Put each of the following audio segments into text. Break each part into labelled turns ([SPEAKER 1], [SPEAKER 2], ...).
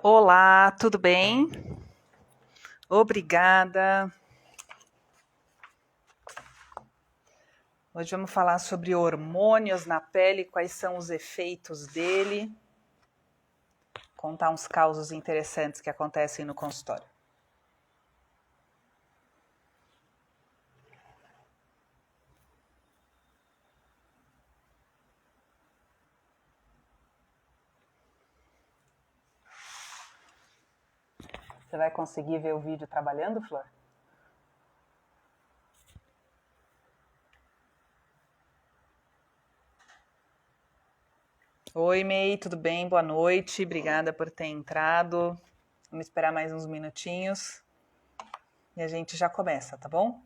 [SPEAKER 1] Olá, tudo bem? Obrigada. Hoje vamos falar sobre hormônios na pele, quais são os efeitos dele. Contar uns causos interessantes que acontecem no consultório. Você vai conseguir ver o vídeo trabalhando, Flor? Oi, May, tudo bem? Boa noite. Obrigada por ter entrado. Vamos esperar mais uns minutinhos e a gente já começa, tá bom?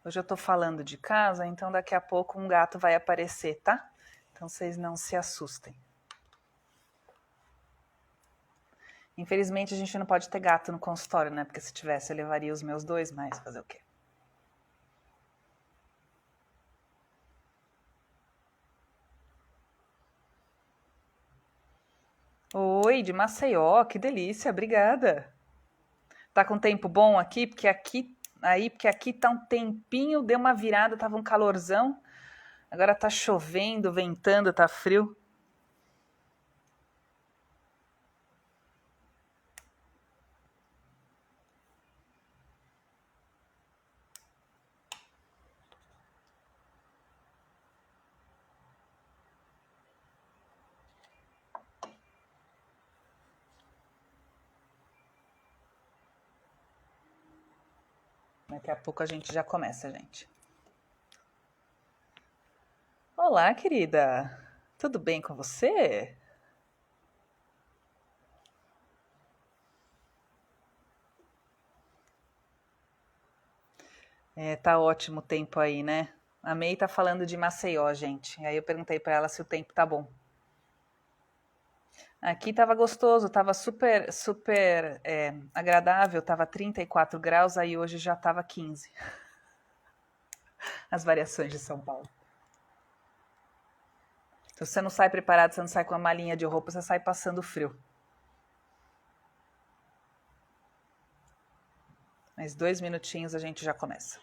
[SPEAKER 1] Hoje eu tô falando de casa, então daqui a pouco um gato vai aparecer, tá? Então vocês não se assustem. Infelizmente a gente não pode ter gato no consultório, né? Porque se tivesse eu levaria os meus dois, mas fazer o quê? Oi, de Maceió, que delícia, obrigada. Tá com tempo bom aqui? Porque aqui tá um tempinho, deu uma virada, tava um calorzão. Agora tá chovendo, ventando, tá frio. Daqui a pouco a gente já começa, gente. Olá, querida. Tudo bem com você? Tá ótimo o tempo aí, né? A May tá falando de Maceió, gente. E aí eu perguntei pra ela se o tempo tá bom. Aqui tava gostoso, tava super agradável, tava 34 graus, aí hoje já tava 15. As variações de São Paulo. Então, se você não sai preparado, você não sai com uma malinha de roupa, você sai passando frio. Mais 2 minutinhos a gente já começa.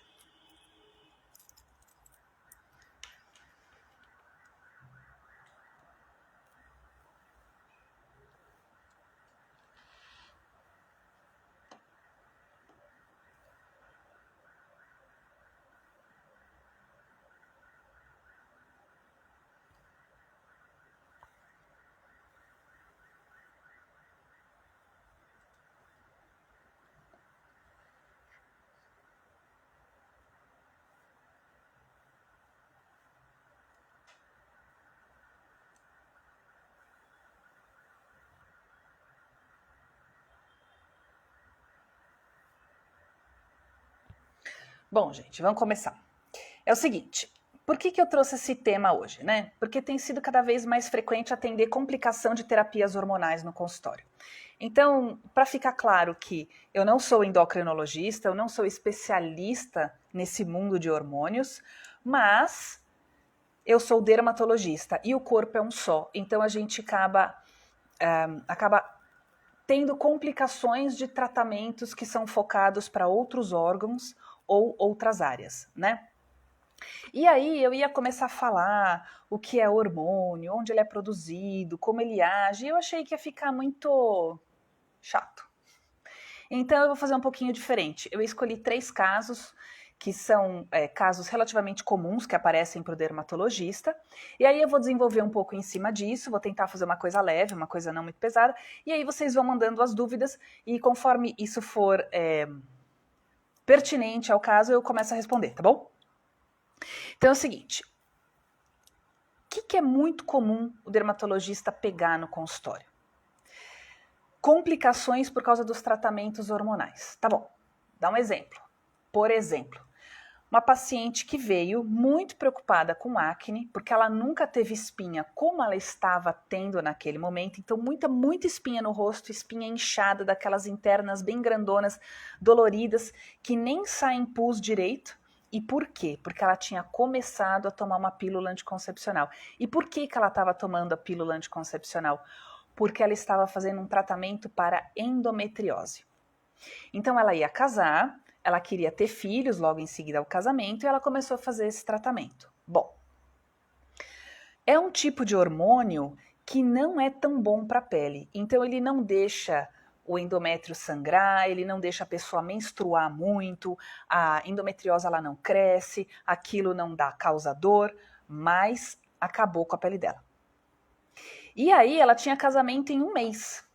[SPEAKER 1] Bom, gente, vamos começar. É o seguinte, por que eu trouxe esse tema hoje, né? Porque tem sido cada vez mais frequente atender complicação de terapias hormonais no consultório. Então, para ficar claro que eu não sou endocrinologista, eu não sou especialista nesse mundo de hormônios, mas eu sou dermatologista e o corpo é um só. Então a gente acaba tendo complicações de tratamentos que são focados para outros órgãos ou outras áreas, né? E aí eu ia começar a falar o que é hormônio, onde ele é produzido, como ele age, e eu achei que ia ficar muito chato. Então eu vou fazer um pouquinho diferente. Eu escolhi 3 casos que são casos relativamente comuns que aparecem para o dermatologista, e aí eu vou desenvolver um pouco em cima disso, vou tentar fazer uma coisa leve, uma coisa não muito pesada, e aí vocês vão mandando as dúvidas, e conforme isso for pertinente ao caso, eu começo a responder, tá bom? Então é o seguinte, o que é muito comum o dermatologista pegar no consultório? Complicações por causa dos tratamentos hormonais. Tá bom, dá um exemplo. Por exemplo, uma paciente que veio muito preocupada com acne, porque ela nunca teve espinha como ela estava tendo naquele momento, então muita espinha no rosto, espinha inchada, daquelas internas bem grandonas, doloridas, que nem saem pus direito. E por quê? Porque ela tinha começado a tomar uma pílula anticoncepcional. E por que ela estava tomando a pílula anticoncepcional? Porque ela estava fazendo um tratamento para endometriose. Então ela ia casar, ela queria ter filhos logo em seguida ao casamento e ela começou a fazer esse tratamento. Bom, é um tipo de hormônio que não é tão bom para a pele, então ele não deixa o endométrio sangrar, ele não deixa a pessoa menstruar muito, a endometriose ela não cresce, aquilo não dá causa dor, mas acabou com a pele dela. E aí ela tinha casamento em 1 mês.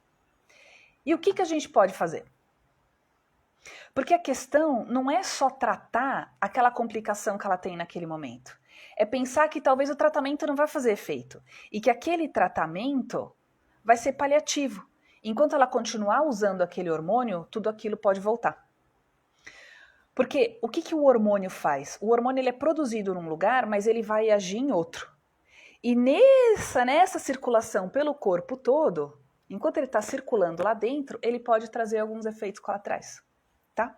[SPEAKER 1] E o que a gente pode fazer? Porque a questão não é só tratar aquela complicação que ela tem naquele momento. É pensar que talvez o tratamento não vai fazer efeito. E que aquele tratamento vai ser paliativo. Enquanto ela continuar usando aquele hormônio, tudo aquilo pode voltar. Porque o que o hormônio faz? O hormônio ele é produzido num lugar, mas ele vai agir em outro. E nessa circulação pelo corpo todo, enquanto ele está circulando lá dentro, ele pode trazer alguns efeitos colaterais. Tá?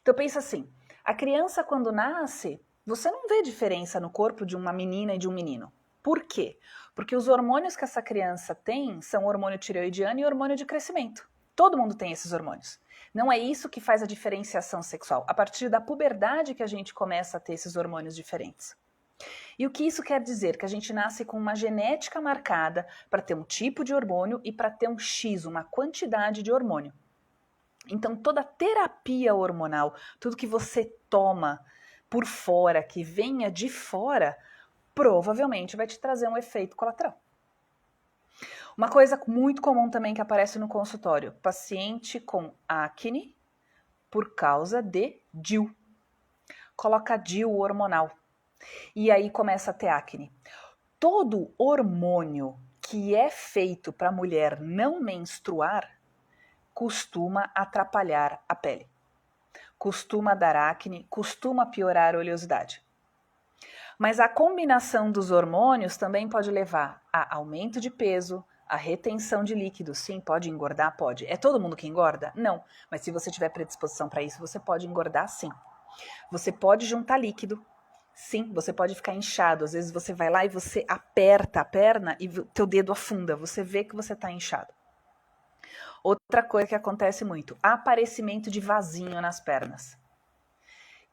[SPEAKER 1] Então pensa assim, a criança quando nasce, você não vê diferença no corpo de uma menina e de um menino. Por quê? Porque os hormônios que essa criança tem são hormônio tireoidiano e hormônio de crescimento. Todo mundo tem esses hormônios. Não é isso que faz a diferenciação sexual. A partir da puberdade que a gente começa a ter esses hormônios diferentes. E o que isso quer dizer? Que a gente nasce com uma genética marcada para ter um tipo de hormônio e para ter um X, uma quantidade de hormônio. Então, toda terapia hormonal, tudo que você toma por fora, que venha de fora, provavelmente vai te trazer um efeito colateral. Uma coisa muito comum também que aparece no consultório, paciente com acne por causa de DIU. Coloca DIU hormonal. E aí começa a ter acne. Todo hormônio que é feito para a mulher não menstruar costuma atrapalhar a pele, costuma dar acne, costuma piorar a oleosidade. Mas a combinação dos hormônios também pode levar a aumento de peso, a retenção de líquido. Sim, pode engordar? Pode. É todo mundo que engorda? Não. Mas se você tiver predisposição para isso, você pode engordar sim. Você pode juntar líquido. Sim, você pode ficar inchado. Às vezes você vai lá e você aperta a perna e teu dedo afunda. Você vê que você está inchado. Outra coisa que acontece muito, aparecimento de vasinho nas pernas.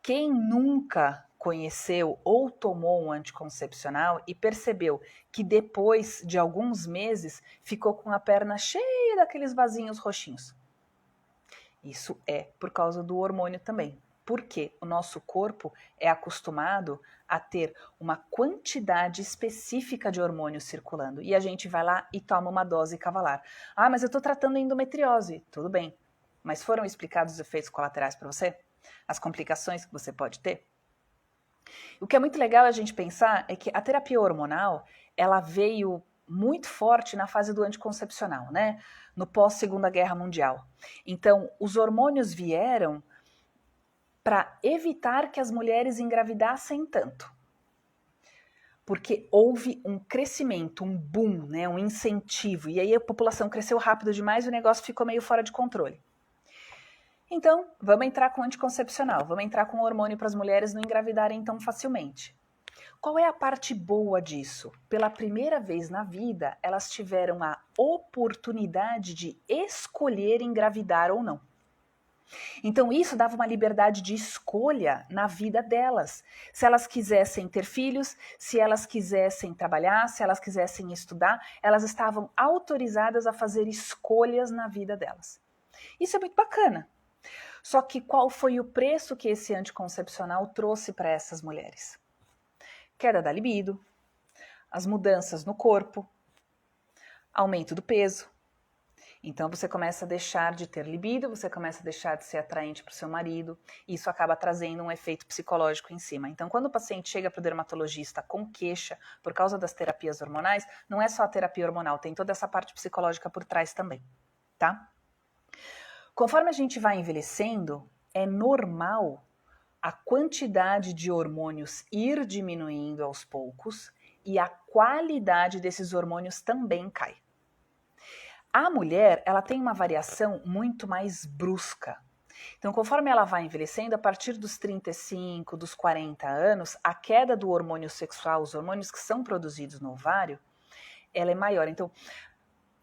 [SPEAKER 1] Quem nunca conheceu ou tomou um anticoncepcional e percebeu que depois de alguns meses ficou com a perna cheia daqueles vasinhos roxinhos? Isso é por causa do hormônio também. Porque o nosso corpo é acostumado a ter uma quantidade específica de hormônio circulando. E a gente vai lá e toma uma dose cavalar. Ah, mas eu estou tratando endometriose. Tudo bem. Mas foram explicados os efeitos colaterais para você? As complicações que você pode ter? O que é muito legal a gente pensar é que a terapia hormonal, ela veio muito forte na fase do anticoncepcional, né? No pós-Segunda Guerra Mundial. Então, os hormônios vieram para evitar que as mulheres engravidassem tanto. Porque houve um crescimento, um boom, né, um incentivo. E aí a população cresceu rápido demais e o negócio ficou meio fora de controle. Então, vamos entrar com anticoncepcional, vamos entrar com hormônio para as mulheres não engravidarem tão facilmente. Qual é a parte boa disso? Pela primeira vez na vida, elas tiveram a oportunidade de escolher engravidar ou não. Então isso dava uma liberdade de escolha na vida delas. Se elas quisessem ter filhos, se elas quisessem trabalhar, se elas quisessem estudar, elas estavam autorizadas a fazer escolhas na vida delas. Isso é muito bacana. Só que qual foi o preço que esse anticoncepcional trouxe para essas mulheres? Queda da libido, as mudanças no corpo, aumento do peso. Então você começa a deixar de ter libido, você começa a deixar de ser atraente para o seu marido, e isso acaba trazendo um efeito psicológico em cima. Então quando o paciente chega para o dermatologista com queixa por causa das terapias hormonais, não é só a terapia hormonal, tem toda essa parte psicológica por trás também, tá? Conforme a gente vai envelhecendo, é normal a quantidade de hormônios ir diminuindo aos poucos e a qualidade desses hormônios também cai. A mulher, ela tem uma variação muito mais brusca. Então, conforme ela vai envelhecendo, a partir dos 35, dos 40 anos, a queda do hormônio sexual, os hormônios que são produzidos no ovário, ela é maior. Então,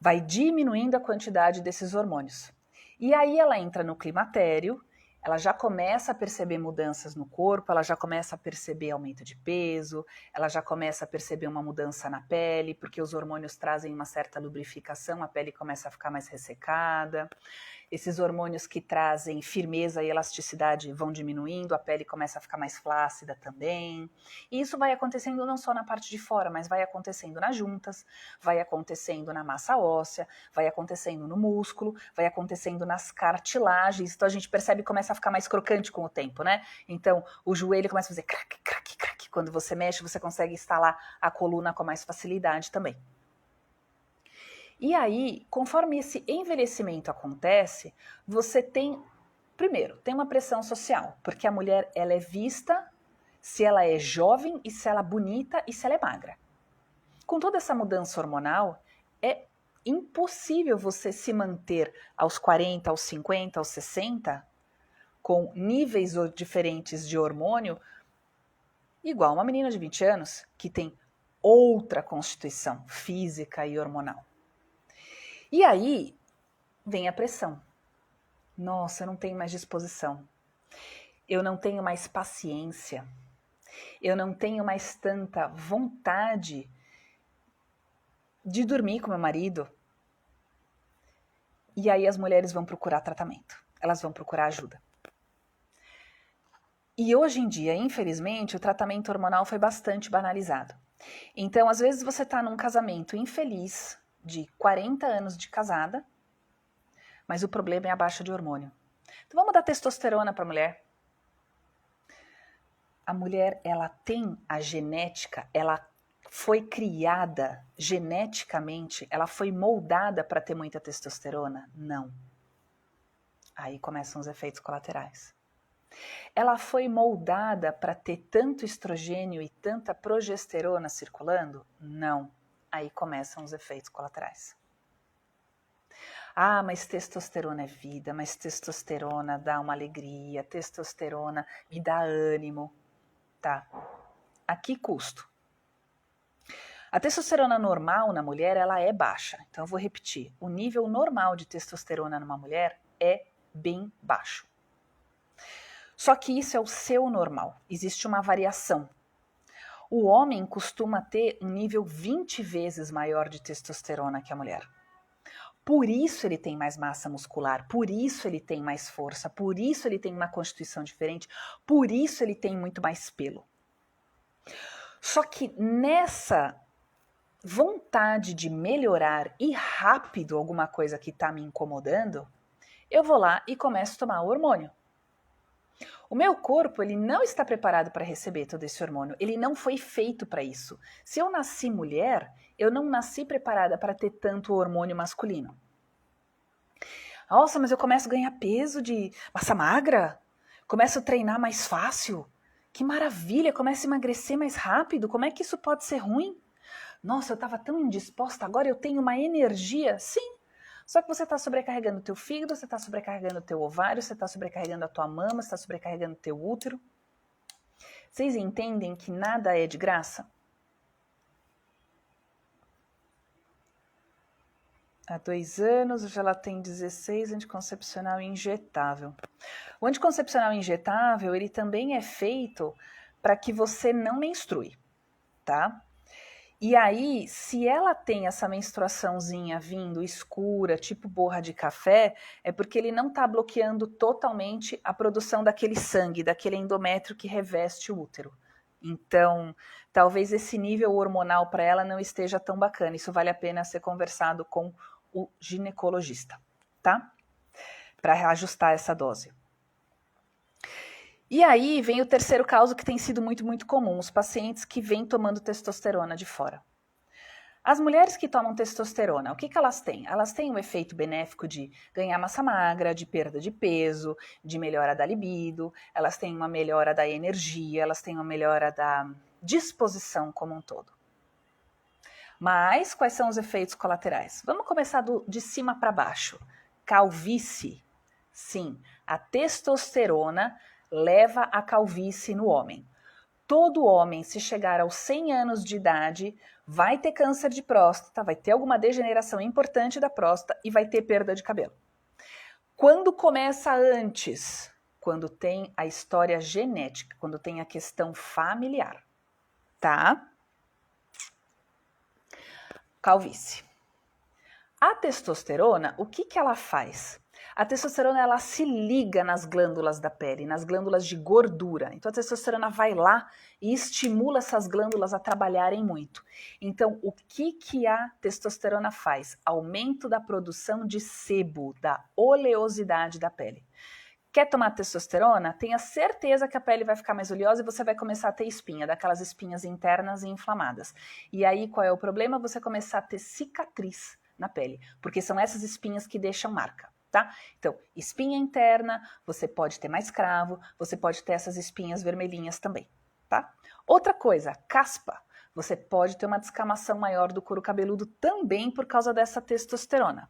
[SPEAKER 1] vai diminuindo a quantidade desses hormônios. E aí ela entra no climatério, ela já começa a perceber mudanças no corpo, ela já começa a perceber aumento de peso, ela já começa a perceber uma mudança na pele, porque os hormônios trazem uma certa lubrificação, a pele começa a ficar mais ressecada. Esses hormônios que trazem firmeza e elasticidade vão diminuindo, a pele começa a ficar mais flácida também. E isso vai acontecendo não só na parte de fora, mas vai acontecendo nas juntas, vai acontecendo na massa óssea, vai acontecendo no músculo, vai acontecendo nas cartilagens. Então a gente percebe que começa a ficar mais crocante com o tempo, né? Então o joelho começa a fazer crack, crack, crack. Quando você mexe, você consegue instalar a coluna com mais facilidade também. E aí, conforme esse envelhecimento acontece, você tem, primeiro, tem uma pressão social, porque a mulher ela é vista se ela é jovem e se ela é bonita e se ela é magra. Com toda essa mudança hormonal, é impossível você se manter aos 40, aos 50, aos 60, com níveis diferentes de hormônio, igual uma menina de 20 anos, que tem outra constituição física e hormonal. E aí vem a pressão. Nossa, eu não tenho mais disposição. Eu não tenho mais paciência. Eu não tenho mais tanta vontade de dormir com meu marido. E aí as mulheres vão procurar tratamento. Elas vão procurar ajuda. E hoje em dia, infelizmente, o tratamento hormonal foi bastante banalizado. Então, às vezes você está num casamento infeliz, de 40 anos de casada, mas o problema é a baixa de hormônio. Então vamos dar testosterona para a mulher. A mulher, ela tem a genética, ela foi criada geneticamente, ela foi moldada para ter muita testosterona? Não. Aí começam os efeitos colaterais. Ela foi moldada para ter tanto estrogênio e tanta progesterona circulando? Não. Aí começam os efeitos colaterais. Ah, mas testosterona é vida, mas testosterona dá uma alegria, testosterona me dá ânimo. Tá. A que custo? A testosterona normal na mulher, ela é baixa. Então eu vou repetir. O nível normal de testosterona numa mulher é bem baixo. Só que isso é o seu normal. Existe uma variação. O homem costuma ter um nível 20 vezes maior de testosterona que a mulher. Por isso ele tem mais massa muscular, por isso ele tem mais força, por isso ele tem uma constituição diferente, por isso ele tem muito mais pelo. Só que nessa vontade de melhorar e rápido alguma coisa que está me incomodando, eu vou lá e começo a tomar hormônio. O meu corpo, ele não está preparado para receber todo esse hormônio. Ele não foi feito para isso. Se eu nasci mulher, eu não nasci preparada para ter tanto hormônio masculino. Nossa, mas eu começo a ganhar peso de massa magra? Começo a treinar mais fácil? Que maravilha, começo a emagrecer mais rápido? Como é que isso pode ser ruim? Nossa, eu estava tão indisposta, agora eu tenho uma energia. Sim. Só que você está sobrecarregando o teu fígado, você está sobrecarregando o teu ovário, você está sobrecarregando a tua mama, você está sobrecarregando o teu útero. Vocês entendem que nada é de graça? Há 2 anos, hoje ela tem 16, anticoncepcional injetável. O anticoncepcional injetável, ele também é feito para que você não menstrue, tá? E aí, se ela tem essa menstruaçãozinha vindo escura, tipo borra de café, é porque ele não está bloqueando totalmente a produção daquele sangue, daquele endométrio que reveste o útero. Então, talvez esse nível hormonal para ela não esteja tão bacana. Isso vale a pena ser conversado com o ginecologista, tá? Para ajustar essa dose. E aí vem o terceiro caso que tem sido muito comum, os pacientes que vêm tomando testosterona de fora. As mulheres que tomam testosterona, o que elas têm? Elas têm um efeito benéfico de ganhar massa magra, de perda de peso, de melhora da libido, elas têm uma melhora da energia, elas têm uma melhora da disposição como um todo. Mas quais são os efeitos colaterais? Vamos começar de cima para baixo. Calvície. Sim, a testosterona leva à calvície no homem. Todo homem, se chegar aos 100 anos de idade, vai ter câncer de próstata, vai ter alguma degeneração importante da próstata e vai ter perda de cabelo. Quando começa antes? Quando tem a história genética, quando tem a questão familiar, tá? Calvície. A testosterona, o que ela faz? A testosterona, ela se liga nas glândulas da pele, nas glândulas de gordura. Então, a testosterona vai lá e estimula essas glândulas a trabalharem muito. Então, o que a testosterona faz? Aumento da produção de sebo, da oleosidade da pele. Quer tomar testosterona? Tenha certeza que a pele vai ficar mais oleosa e você vai começar a ter espinha, daquelas espinhas internas e inflamadas. E aí, qual é o problema? Você começar a ter cicatriz na pele, porque são essas espinhas que deixam marca. Tá? Então, espinha interna, você pode ter mais cravo, você pode ter essas espinhas vermelhinhas também, tá? Outra coisa, caspa. Você pode ter uma descamação maior do couro cabeludo também por causa dessa testosterona.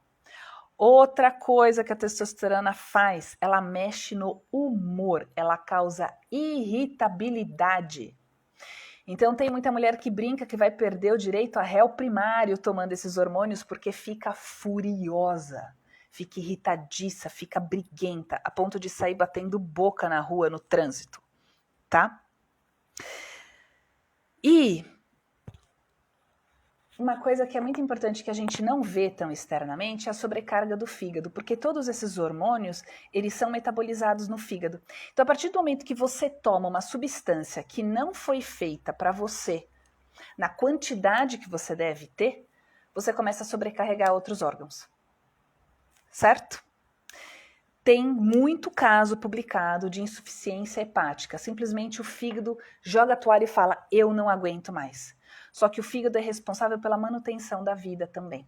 [SPEAKER 1] Outra coisa que a testosterona faz, ela mexe no humor, ela causa irritabilidade. Então tem muita mulher que brinca que vai perder o direito a réu primário tomando esses hormônios porque fica furiosa. Fica irritadiça, fica briguenta, a ponto de sair batendo boca na rua, no trânsito, tá? E uma coisa que é muito importante que a gente não vê tão externamente é a sobrecarga do fígado, porque todos esses hormônios, eles são metabolizados no fígado. Então, a partir do momento que você toma uma substância que não foi feita para você, na quantidade que você deve ter, você começa a sobrecarregar outros órgãos. Certo? Tem muito caso publicado de insuficiência hepática. Simplesmente o fígado joga a toalha e fala, eu não aguento mais. Só que o fígado é responsável pela manutenção da vida também.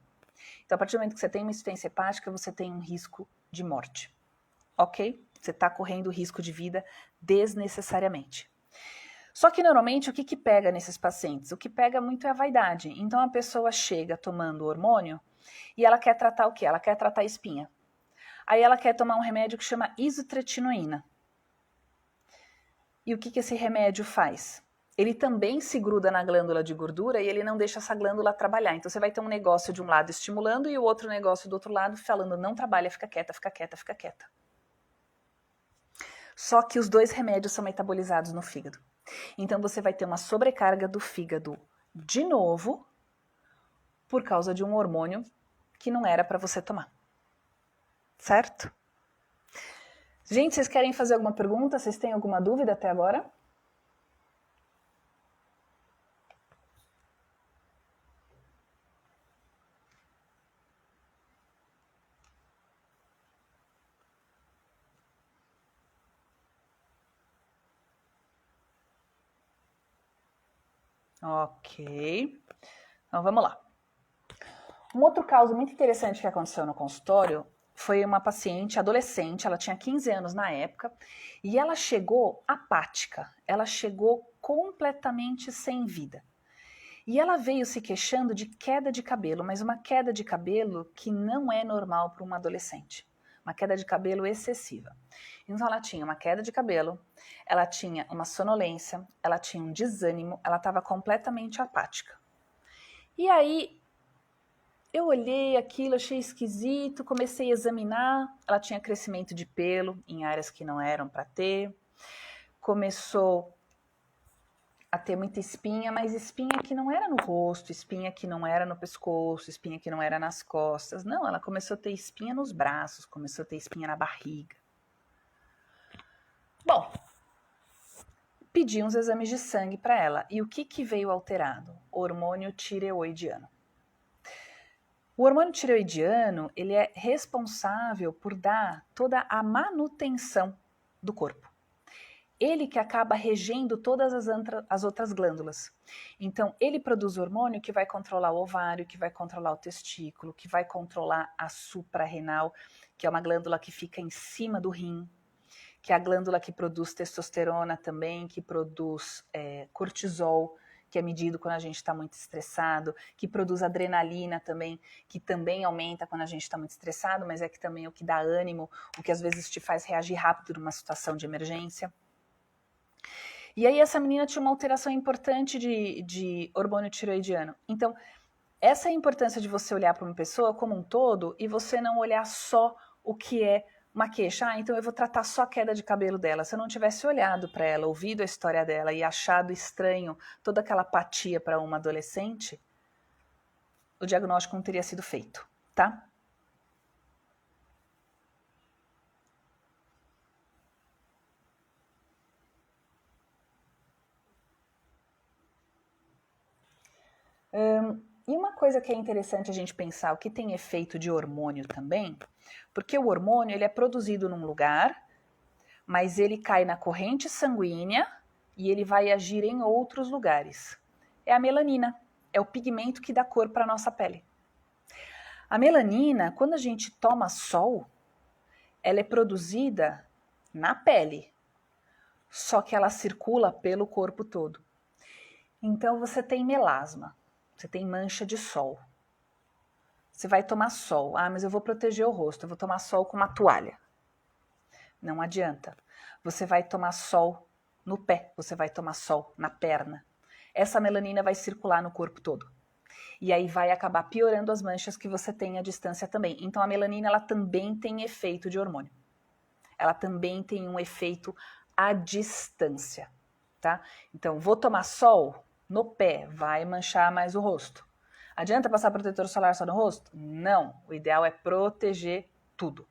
[SPEAKER 1] Então, a partir do momento que você tem uma insuficiência hepática, você tem um risco de morte. Ok? Você está correndo risco de vida desnecessariamente. Só que, normalmente, o que pega nesses pacientes? O que pega muito é a vaidade. Então, a pessoa chega tomando hormônio e ela quer tratar o quê? Ela quer tratar a espinha. Aí ela quer tomar um remédio que chama isotretinoína. E o que esse remédio faz? Ele também se gruda na glândula de gordura e ele não deixa essa glândula trabalhar. Então você vai ter um negócio de um lado estimulando e o outro negócio do outro lado falando, não trabalha, fica quieta, fica quieta, fica quieta. Só que os dois remédios são metabolizados no fígado. Então você vai ter uma sobrecarga do fígado de novo por causa de um hormônio que não era para você tomar. Certo? Gente, vocês querem fazer alguma pergunta? Vocês têm alguma dúvida até agora? Ok. Então vamos lá. Um outro caso muito interessante que aconteceu no consultório foi uma paciente adolescente, ela tinha 15 anos na época, e ela chegou apática, ela chegou completamente sem vida. E ela veio se queixando de queda de cabelo, mas uma queda de cabelo que não é normal para uma adolescente. Uma queda de cabelo excessiva. Então ela tinha uma queda de cabelo, ela tinha uma sonolência, ela tinha um desânimo, ela estava completamente apática. E aí eu olhei aquilo, achei esquisito, comecei a examinar, ela tinha crescimento de pelo em áreas que não eram para ter, começou a ter muita espinha, mas espinha que não era no rosto, espinha que não era no pescoço, espinha que não era nas costas. Não, ela começou a ter espinha nos braços, começou a ter espinha na barriga. Bom, pedi uns exames de sangue para ela. E o que veio alterado? Hormônio tireoidiano. O hormônio tireoidiano, ele é responsável por dar toda a manutenção do corpo. ele que acaba regendo todas as outras glândulas. Então, ele produz hormônio que vai controlar o ovário, que vai controlar o testículo, que vai controlar a suprarrenal, que é uma glândula que fica em cima do rim, que é a glândula que produz testosterona também, que produz cortisol, que é medido quando a gente está muito estressado, que produz adrenalina também, que também aumenta quando a gente está muito estressado, mas é que também é o que dá ânimo, o que às vezes te faz reagir rápido numa situação de emergência. E aí essa menina tinha uma alteração importante de hormônio tiroidiano. Então, essa é a importância de você olhar para uma pessoa como um todo e você não olhar só o que é uma queixa. Ah, então eu vou tratar só a queda de cabelo dela. Se eu não tivesse olhado para ela, ouvido a história dela e achado estranho toda aquela apatia para uma adolescente, o diagnóstico não teria sido feito, tá? E uma coisa que é interessante a gente pensar, o que tem efeito de hormônio também, porque o hormônio ele é produzido num lugar, mas ele cai na corrente sanguínea e ele vai agir em outros lugares. É a melanina, é o pigmento que dá cor para a nossa pele. A melanina, quando a gente toma sol, ela é produzida na pele, só que ela circula pelo corpo todo. Então você tem melasma, você tem mancha de sol. Você vai tomar sol. Ah, mas eu vou proteger o rosto, eu vou tomar sol com uma toalha. Não adianta. Você vai tomar sol no pé, você vai tomar sol na perna. Essa melanina vai circular no corpo todo. E aí vai acabar piorando as manchas que você tem à distância também. Então a melanina ela também tem efeito de hormônio. Ela também tem um efeito à distância, tá? Então vou tomar sol no pé, vai manchar mais o rosto. Adianta passar protetor solar só no rosto? Não. O ideal é proteger tudo.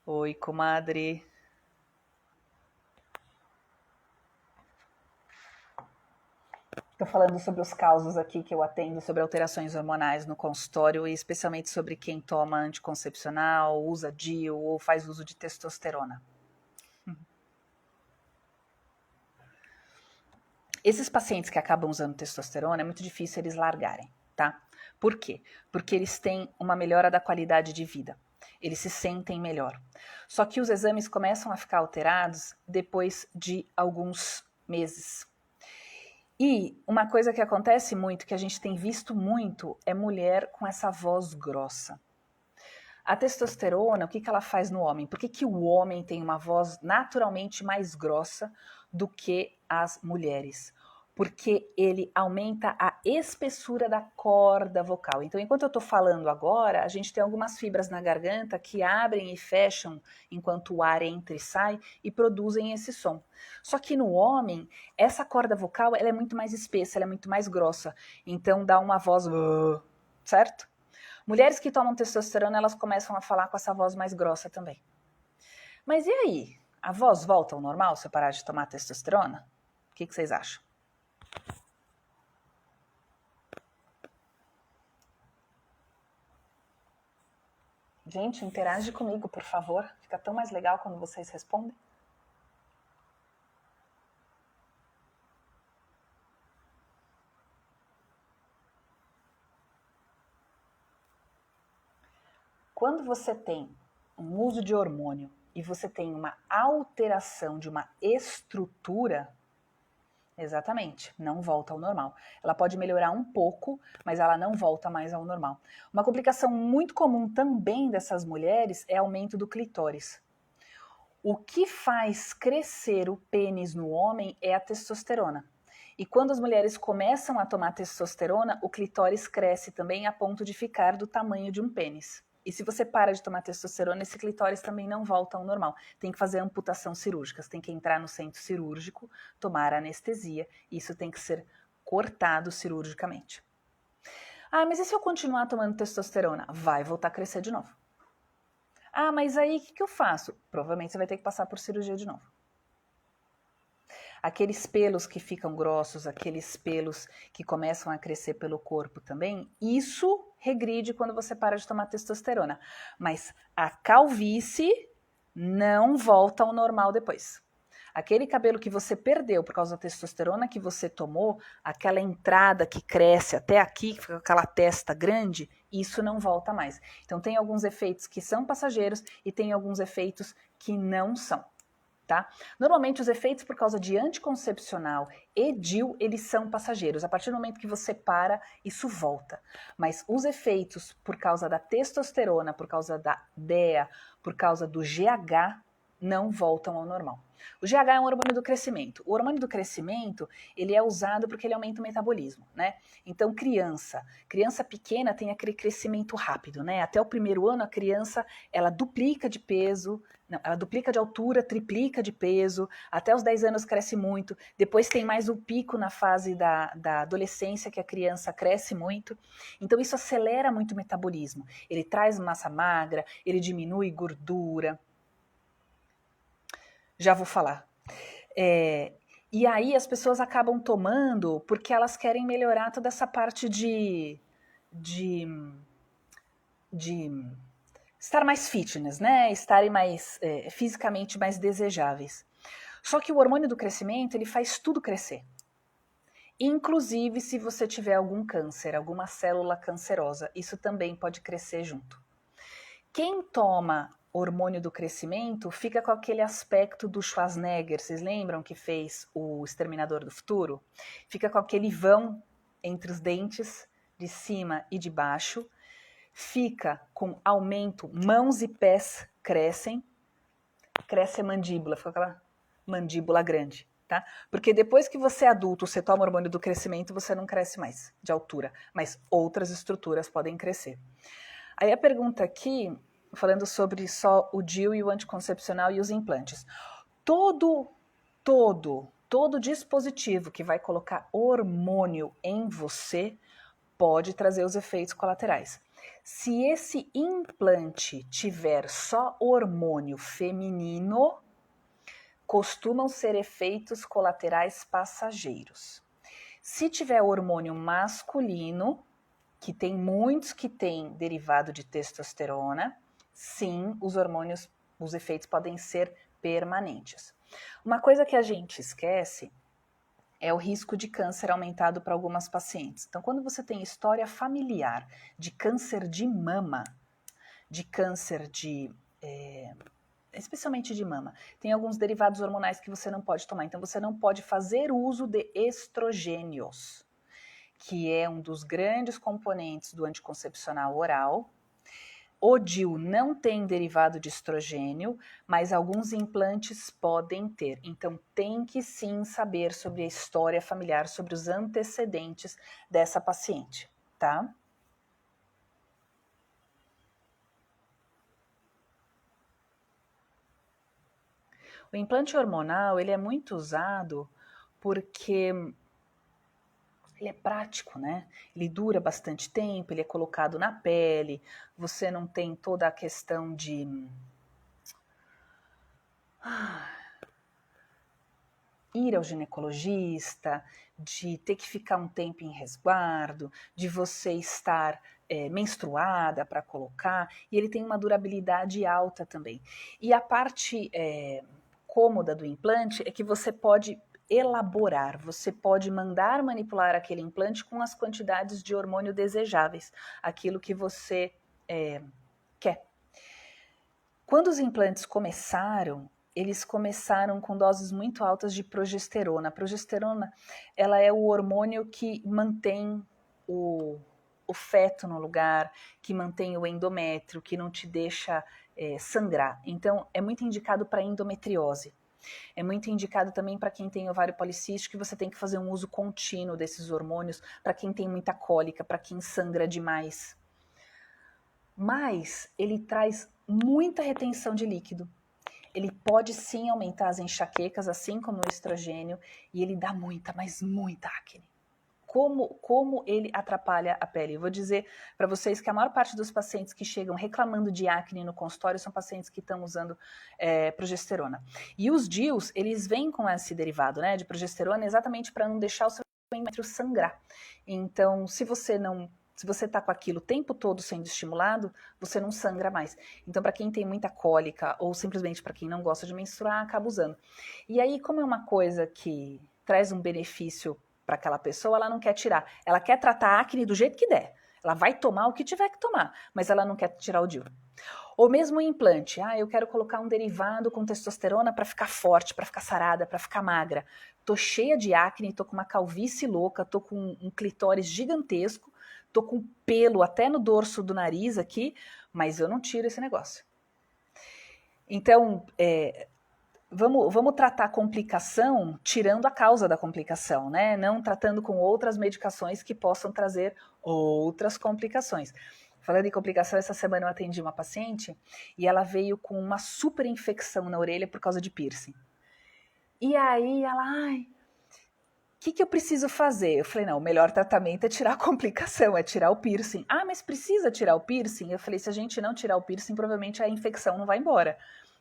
[SPEAKER 1] Oi, comadre. Estou falando sobre os causos aqui que eu atendo sobre alterações hormonais no consultório e especialmente sobre quem toma anticoncepcional, usa DIU ou faz uso de testosterona. Esses pacientes que acabam usando testosterona é muito difícil eles largarem, tá? Por quê? Porque eles têm uma melhora da qualidade de vida. Eles se sentem melhor. Só que os exames começam a ficar alterados depois de alguns meses. E uma coisa que acontece muito, que a gente tem visto muito, é mulher com essa voz grossa. A testosterona, o que ela faz no homem? Por que o homem tem uma voz naturalmente mais grossa do que as mulheres? Porque ele aumenta a espessura da corda vocal. Então, enquanto eu estou falando agora, a gente tem algumas fibras na garganta que abrem e fecham enquanto o ar entra e sai e produzem esse som. Só que no homem, essa corda vocal ela é muito mais espessa, ela é muito mais grossa. Então, dá uma voz, certo? Mulheres que tomam testosterona, elas começam a falar com essa voz mais grossa também. Mas e aí? A voz volta ao normal se eu parar de tomar testosterona? O que vocês acham? Gente, interage comigo, por favor. Fica tão mais legal quando vocês respondem. Quando você tem um uso de hormônio e você tem uma alteração de uma estrutura, exatamente, não volta ao normal. Ela pode melhorar um pouco, mas ela não volta mais ao normal. Uma complicação muito comum também dessas mulheres é aumento do clitóris. O que faz crescer o pênis no homem é a testosterona. E quando as mulheres começam a tomar testosterona, o clitóris cresce também a ponto de ficar do tamanho de um pênis. E se você para de tomar testosterona, esse clitóris também não volta ao normal. Tem que fazer amputação cirúrgica, tem que entrar no centro cirúrgico, tomar anestesia, e isso tem que ser cortado cirurgicamente. Ah, mas e se eu continuar tomando testosterona? Vai voltar a crescer de novo. Ah, mas aí o que eu faço? Provavelmente você vai ter que passar por cirurgia de novo. aqueles pelos que ficam grossos, aqueles pelos que começam a crescer pelo corpo também, isso regride quando você para de tomar testosterona. Mas a calvície não volta ao normal depois. Aquele cabelo que você perdeu por causa da testosterona que você tomou, aquela entrada que cresce até aqui, que fica com aquela testa grande, isso não volta mais. Então tem alguns efeitos que são passageiros e tem alguns efeitos que não são. Tá? Normalmente os efeitos por causa de anticoncepcional e DIU, eles são passageiros. A partir do momento que você para, isso volta. Mas os efeitos por causa da testosterona, por causa da DEA, por causa do GH, não voltam ao normal. O GH é um hormônio do crescimento. O hormônio do crescimento, ele é usado porque ele aumenta o metabolismo, né? Então, criança pequena tem aquele crescimento rápido, né? Até o primeiro ano, a criança, ela duplica de peso, não, ela duplica de altura, triplica de peso, até os 10 anos cresce muito, depois tem mais o pico na fase da adolescência, que a criança cresce muito, então isso acelera muito o metabolismo, ele traz massa magra, ele diminui gordura, já vou falar. E aí as pessoas acabam tomando porque elas querem melhorar toda essa parte de estar mais fitness, né? Estarem mais fisicamente mais desejáveis. Só que o hormônio do crescimento, ele faz tudo crescer. Inclusive se você tiver algum câncer, alguma célula cancerosa, isso também pode crescer junto. Quem toma hormônio do crescimento fica com aquele aspecto do Schwarzenegger, vocês lembram que fez o Exterminador do Futuro? Fica com aquele vão entre os dentes, de cima e de baixo, fica com aumento, mãos e pés crescem, cresce a mandíbula, fica aquela mandíbula grande, tá? Porque depois que você é adulto, você toma hormônio do crescimento, você não cresce mais de altura, mas outras estruturas podem crescer. Aí a pergunta aqui, falando sobre só o DIU e o anticoncepcional e os implantes. Todo dispositivo que vai colocar hormônio em você pode trazer os efeitos colaterais. Se esse implante tiver só hormônio feminino, costumam ser efeitos colaterais passageiros. Se tiver hormônio masculino, que tem muitos que têm derivado de testosterona, sim, os efeitos podem ser permanentes. Uma coisa que a gente esquece é o risco de câncer aumentado para algumas pacientes. Então, quando você tem história familiar de câncer de mama, de câncer especialmente de mama, tem alguns derivados hormonais que você não pode tomar. Então, você não pode fazer uso de estrogênios, que é um dos grandes componentes do anticoncepcional oral. O DIU não tem derivado de estrogênio, mas alguns implantes podem ter. Então, tem que sim saber sobre a história familiar, sobre os antecedentes dessa paciente, tá? O implante hormonal, ele é muito usado porque ele é prático, né? Ele dura bastante tempo, ele é colocado na pele, você não tem toda a questão de ir ao ginecologista, de ter que ficar um tempo em resguardo, de você estar menstruada para colocar, e ele tem uma durabilidade alta também. E a parte cômoda do implante é que você pode elaborar, você pode mandar manipular aquele implante com as quantidades de hormônio desejáveis, aquilo que você quer. Quando os implantes começaram, eles começaram com doses muito altas de progesterona. A progesterona, ela é o hormônio que mantém o feto no lugar, que mantém o endométrio, que não te deixa sangrar. Então, é muito indicado para endometriose. É muito indicado também para quem tem ovário policístico, que você tem que fazer um uso contínuo desses hormônios, para quem tem muita cólica, para quem sangra demais. Mas ele traz muita retenção de líquido. Ele pode sim aumentar as enxaquecas, assim como o estrogênio, e ele dá muita, mas muita acne. como ele atrapalha a pele. Eu vou dizer para vocês que a maior parte dos pacientes que chegam reclamando de acne no consultório são pacientes que estão usando progesterona. E os DIUs, eles vêm com esse derivado, né, de progesterona exatamente para não deixar o seu endométrio sangrar. Então, se você está com aquilo o tempo todo sendo estimulado, você não sangra mais. Então, para quem tem muita cólica ou simplesmente para quem não gosta de menstruar, acaba usando. E aí, como é uma coisa que traz um benefício para aquela pessoa, ela não quer tirar. Ela quer tratar a acne do jeito que der. Ela vai tomar o que tiver que tomar, mas ela não quer tirar o DIU. Ou mesmo o implante. Eu quero colocar um derivado com testosterona para ficar forte, para ficar sarada, para ficar magra. Tô cheia de acne, tô com uma calvície louca, tô com um clitóris gigantesco, tô com pelo até no dorso do nariz aqui, mas eu não tiro esse negócio. Então, vamos tratar a complicação tirando a causa da complicação, né? Não tratando com outras medicações que possam trazer outras complicações. Falando em complicação, essa semana eu atendi uma paciente e ela veio com uma super infecção na orelha por causa de piercing. E aí ela, o que eu preciso fazer? Eu falei, não, o melhor tratamento é tirar a complicação, é tirar o piercing. Mas precisa tirar o piercing? Eu falei, se a gente não tirar o piercing, provavelmente a infecção não vai embora.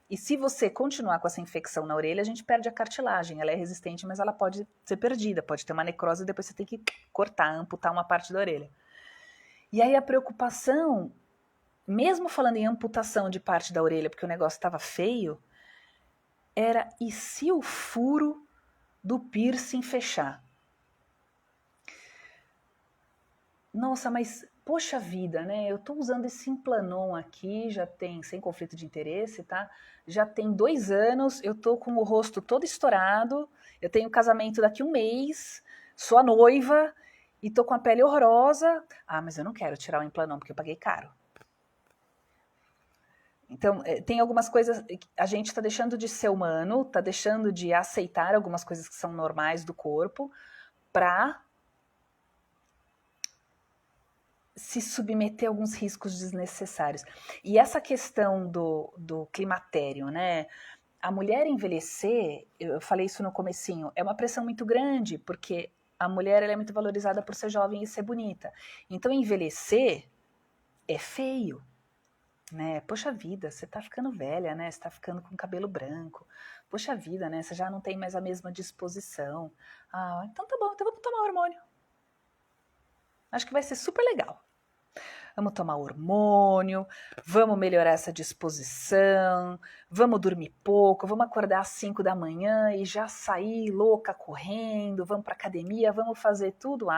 [SPEAKER 1] E se você continuar com essa infecção na orelha, a gente perde a cartilagem. Ela é resistente, mas ela pode ser perdida, pode ter uma necrose e depois você tem que cortar, amputar uma parte da orelha. E aí a preocupação, mesmo falando em amputação de parte da orelha, porque o negócio estava feio, era e se o furo do piercing fechar? Nossa, mas poxa vida, né? Eu tô usando esse Implanon aqui, já tem, sem conflito de interesse, tá? Já tem 2 anos, eu tô com o rosto todo estourado, eu tenho casamento daqui 1 mês, sou a noiva e tô com a pele horrorosa. Mas eu não quero tirar o Implanon porque eu paguei caro. Então, tem algumas coisas, a gente tá deixando de ser humano, tá deixando de aceitar algumas coisas que são normais do corpo pra se submeter a alguns riscos desnecessários. E essa questão do climatério, né? A mulher envelhecer, eu falei isso no comecinho, é uma pressão muito grande, porque a mulher ela é muito valorizada por ser jovem e ser bonita. Então envelhecer é feio, né? Poxa vida, você tá ficando velha, né? Você tá ficando com cabelo branco. Poxa vida, né? Você já não tem mais a mesma disposição. Então tá bom, então vamos tomar hormônio. Acho que vai ser super legal. Vamos tomar hormônio, vamos melhorar essa disposição, vamos dormir pouco, vamos acordar às 5 da manhã e já sair louca correndo, vamos para academia, vamos fazer tudo.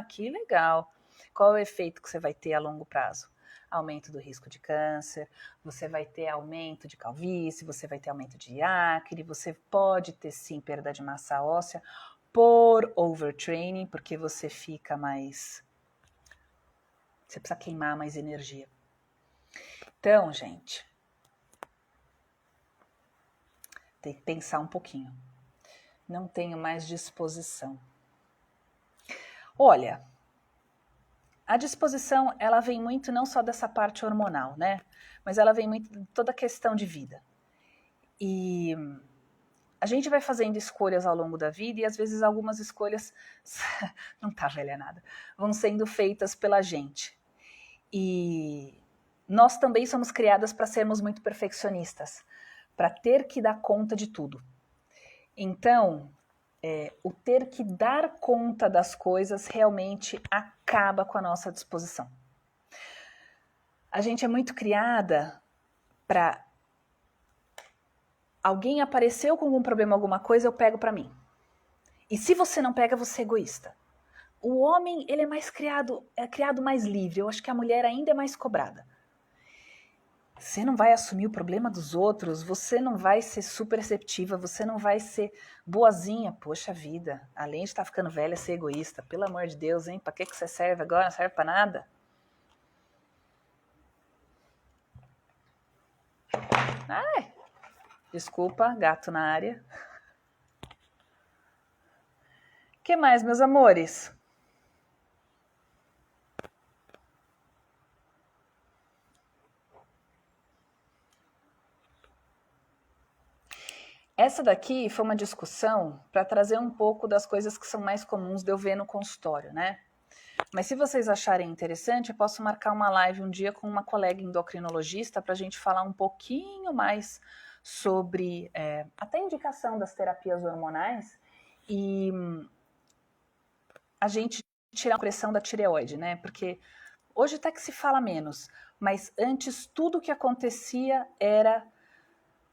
[SPEAKER 1] Que legal. Qual é o efeito que você vai ter a longo prazo? Aumento do risco de câncer, você vai ter aumento de calvície, você vai ter aumento de acne, você pode ter sim perda de massa óssea por overtraining, porque você fica mais... Você precisa queimar mais energia. Então, gente, tem que pensar um pouquinho. Não tenho mais disposição. Olha, a disposição, ela vem muito não só dessa parte hormonal, né? Mas ela vem muito de toda a questão de vida. E a gente vai fazendo escolhas ao longo da vida e às vezes algumas escolhas, não tá velha nada, vão sendo feitas pela gente. E nós também somos criadas para sermos muito perfeccionistas, para ter que dar conta de tudo. Então, o ter que dar conta das coisas realmente acaba com a nossa disposição. A gente é muito criada para... Alguém apareceu com algum problema, alguma coisa, eu pego para mim. E se você não pega, você é egoísta. O homem, ele é criado mais livre. Eu acho que a mulher ainda é mais cobrada. Você não vai assumir o problema dos outros, você não vai ser super receptiva, você não vai ser boazinha. Poxa vida, além de estar ficando velha, ser egoísta. Pelo amor de Deus, hein? Pra que você serve agora? Não serve pra nada? Desculpa, gato na área. O que mais, meus amores? Essa daqui foi uma discussão para trazer um pouco das coisas que são mais comuns de eu ver no consultório, né? Mas se vocês acharem interessante, eu posso marcar uma live um dia com uma colega endocrinologista para a gente falar um pouquinho mais sobre até a indicação das terapias hormonais e a gente tirar a pressão da tireoide, né? Porque hoje até que se fala menos, mas antes tudo o que acontecia era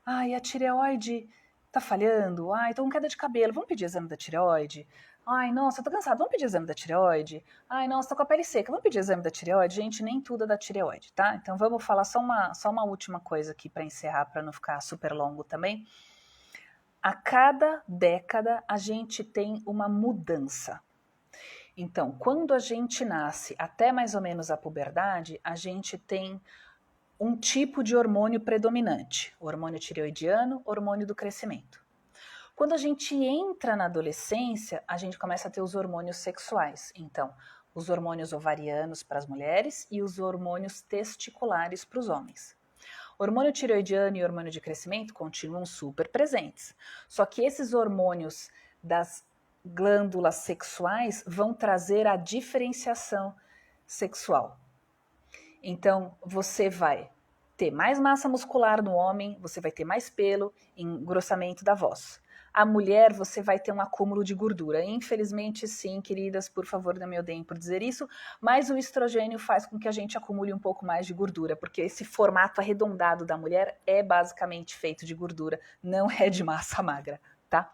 [SPEAKER 1] ai, a tireoide tá falhando, ai, tô com queda de cabelo, vamos pedir exame da tireoide? Ai, nossa, tô cansado, vamos pedir exame da tireoide? Ai, nossa, tô com a pele seca, vamos pedir exame da tireoide? Gente, nem tudo é da tireoide, tá? Então vamos falar só uma última coisa aqui para encerrar, para não ficar super longo também. A cada década a gente tem uma mudança. Então, quando a gente nasce até mais ou menos a puberdade, a gente tem um tipo de hormônio predominante, o hormônio tireoidiano, hormônio do crescimento. Quando a gente entra na adolescência, a gente começa a ter os hormônios sexuais. Então, os hormônios ovarianos para as mulheres e os hormônios testiculares para os homens. O hormônio tireoidiano e o hormônio de crescimento continuam super presentes. Só que esses hormônios das glândulas sexuais vão trazer a diferenciação sexual. Então, você vai ter mais massa muscular no homem, você vai ter mais pelo, engrossamento da voz. A mulher, você vai ter um acúmulo de gordura. Infelizmente, sim, queridas, por favor, não me odeiem por dizer isso, mas o estrogênio faz com que a gente acumule um pouco mais de gordura, porque esse formato arredondado da mulher é basicamente feito de gordura, não é de massa magra, tá?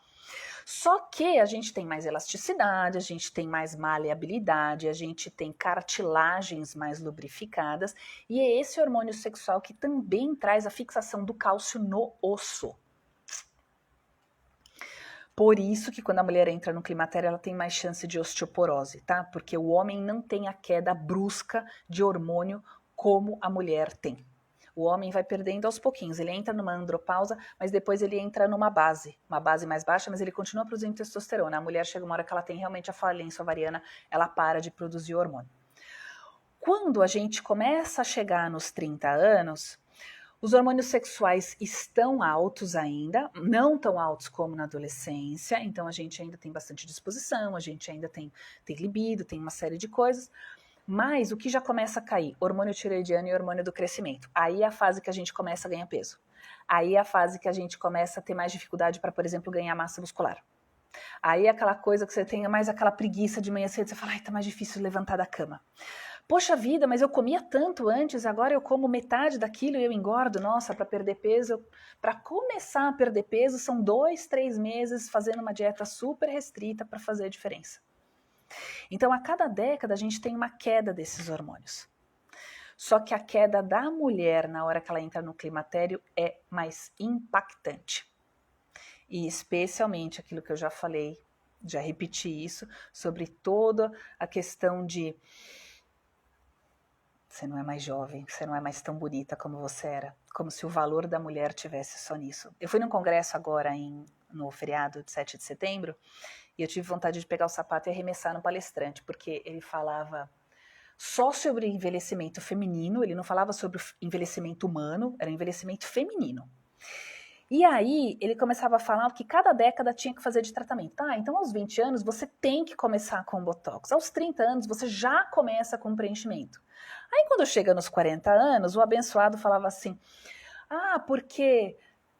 [SPEAKER 1] Só que a gente tem mais elasticidade, a gente tem mais maleabilidade, a gente tem cartilagens mais lubrificadas, e é esse hormônio sexual que também traz a fixação do cálcio no osso. Por isso que quando a mulher entra no climatério, ela tem mais chance de osteoporose, tá? Porque o homem não tem a queda brusca de hormônio como a mulher tem. O homem vai perdendo aos pouquinhos, ele entra numa andropausa, mas depois ele entra numa base mais baixa, mas ele continua produzindo testosterona. A mulher chega uma hora que ela tem realmente a falência ovariana, ela para de produzir hormônio. Quando a gente começa a chegar nos 30 anos, os hormônios sexuais estão altos ainda, não tão altos como na adolescência, então a gente ainda tem bastante disposição, a gente ainda tem libido, tem uma série de coisas, mas o que já começa a cair? Hormônio tireoidiano e hormônio do crescimento. Aí é a fase que a gente começa a ganhar peso. Aí é a fase que a gente começa a ter mais dificuldade para, por exemplo, ganhar massa muscular. Aí é aquela coisa que você tenha mais aquela preguiça de manhã cedo, você fala, ai, tá mais difícil levantar da cama. Poxa vida, mas eu comia tanto antes, agora eu como metade daquilo e eu engordo. Nossa, para perder peso, para começar a perder peso, são 2, 3 meses fazendo uma dieta super restrita para fazer a diferença. Então, a cada década, a gente tem uma queda desses hormônios. Só que a queda da mulher na hora que ela entra no climatério é mais impactante. E especialmente aquilo que eu já falei, já repeti isso, sobre toda a questão de você não é mais jovem, você não é mais tão bonita como você era, como se o valor da mulher tivesse só nisso. Eu fui num congresso agora no feriado de 7 de setembro e eu tive vontade de pegar o sapato e arremessar no palestrante, porque ele falava só sobre envelhecimento feminino, ele não falava sobre envelhecimento humano, era envelhecimento feminino. E aí ele começava a falar que cada década tinha que fazer de tratamento. Tá, então aos 20 anos você tem que começar com Botox, aos 30 anos você já começa com preenchimento. Aí quando chega nos 40 anos, o abençoado falava assim, porque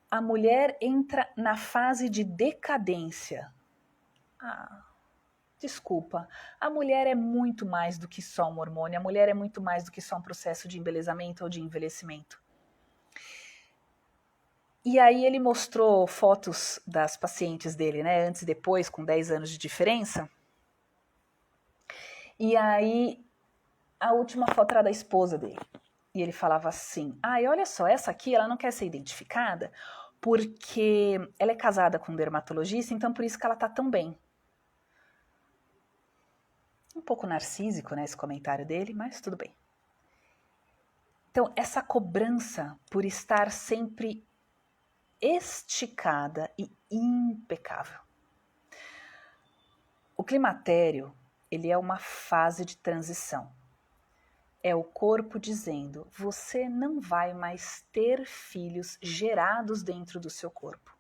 [SPEAKER 1] a mulher entra na fase de decadência. Desculpa, a mulher é muito mais do que só um hormônio, a mulher é muito mais do que só um processo de embelezamento ou de envelhecimento. E aí ele mostrou fotos das pacientes dele, né, antes e depois, com 10 anos de diferença. E aí a última foto era da esposa dele. E ele falava assim, olha só, essa aqui ela não quer ser identificada porque ela é casada com um dermatologista, então por isso que ela tá tão bem. Um pouco narcísico, né, esse comentário dele, mas tudo bem. Então, essa cobrança por estar sempre esticada e impecável. O climatério, ele é uma fase de transição. É o corpo dizendo, você não vai mais ter filhos gerados dentro do seu corpo.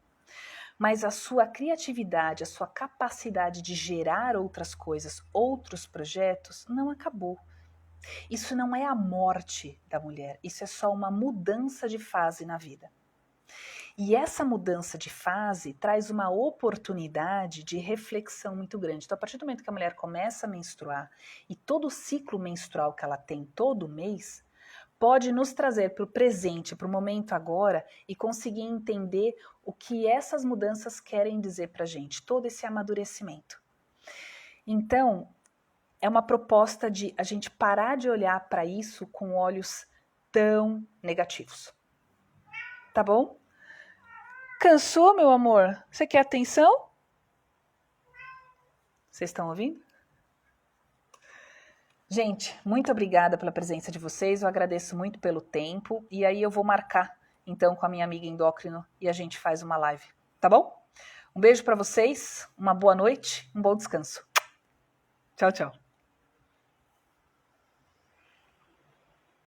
[SPEAKER 1] mas a sua criatividade, a sua capacidade de gerar outras coisas, outros projetos, não acabou. Isso não é a morte da mulher, isso é só uma mudança de fase na vida. E essa mudança de fase traz uma oportunidade de reflexão muito grande. Então, a partir do momento que a mulher começa a menstruar e todo o ciclo menstrual que ela tem todo mês, pode nos trazer para o presente, para o momento agora e conseguir entender o que essas mudanças querem dizer para a gente, todo esse amadurecimento. Então, é uma proposta de a gente parar de olhar para isso com olhos tão negativos. Tá bom? Cansou, meu amor? Você quer atenção? Vocês estão ouvindo? Gente, muito obrigada pela presença de vocês, eu agradeço muito pelo tempo, e aí eu vou marcar, então, com a minha amiga endócrino e a gente faz uma live, tá bom? Um beijo para vocês, uma boa noite, um bom descanso. Tchau, tchau.